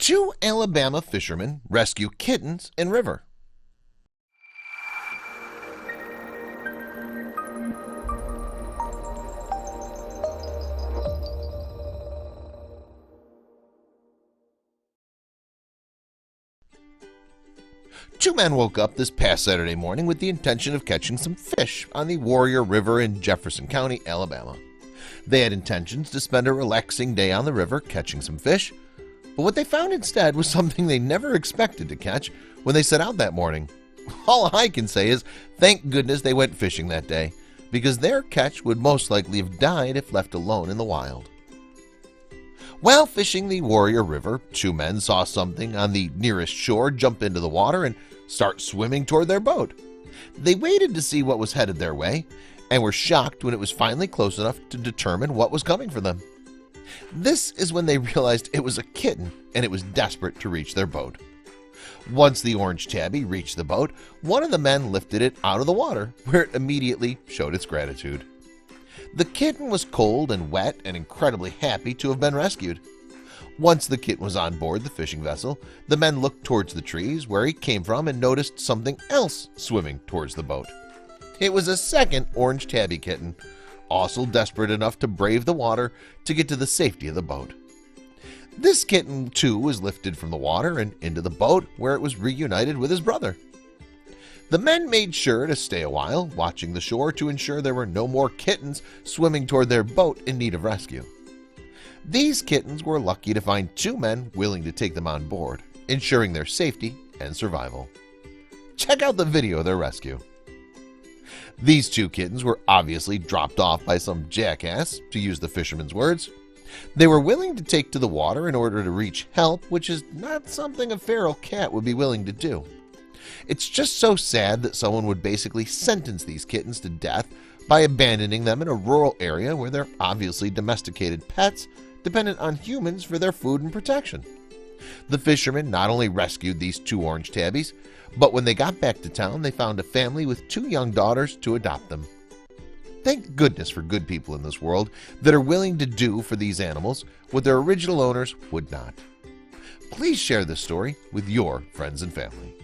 Two Alabama fishermen rescue kittens in river. Two men woke up this past Saturday morning with the intention of catching some fish on the Warrior River in Jefferson County, Alabama. They had intentions to spend a relaxing day on the river catching some fish, but what they found instead was something they never expected to catch when they set out that morning. All I can say is thank goodness they went fishing that day, because their catch would most likely have died if left alone in the wild. While fishing the Warrior River, two men saw something on the nearest shore jump into the water and start swimming toward their boat. They waited to see what was headed their way and were shocked when it was finally close enough to determine what was coming for them. This is when they realized it was a kitten and it was desperate to reach their boat. Once the orange tabby reached the boat, one of the men lifted it out of the water, where it immediately showed its gratitude. The kitten was cold and wet and incredibly happy to have been rescued. Once the kitten was on board the fishing vessel, the men looked towards the trees where he came from and noticed something else swimming towards the boat. It was a second orange tabby kitten, also desperate enough to brave the water to get to the safety of the boat. This kitten too was lifted from the water and into the boat, where it was reunited with his brother. The men made sure to stay a while, watching the shore to ensure there were no more kittens swimming toward their boat in need of rescue. These kittens were lucky to find two men willing to take them on board, ensuring their safety and survival. Check out the video of their rescue. These two kittens were obviously dropped off by some jackass, to use the fisherman's words. They were willing to take to the water in order to reach help, which is not something a feral cat would be willing to do. It's just so sad that someone would basically sentence these kittens to death by abandoning them in a rural area where they're obviously domesticated pets dependent on humans for their food and protection. The fishermen not only rescued these two orange tabbies, but when they got back to town, they found a family with two young daughters to adopt them. Thank goodness for good people in this world that are willing to do for these animals what their original owners would not. Please share this story with your friends and family.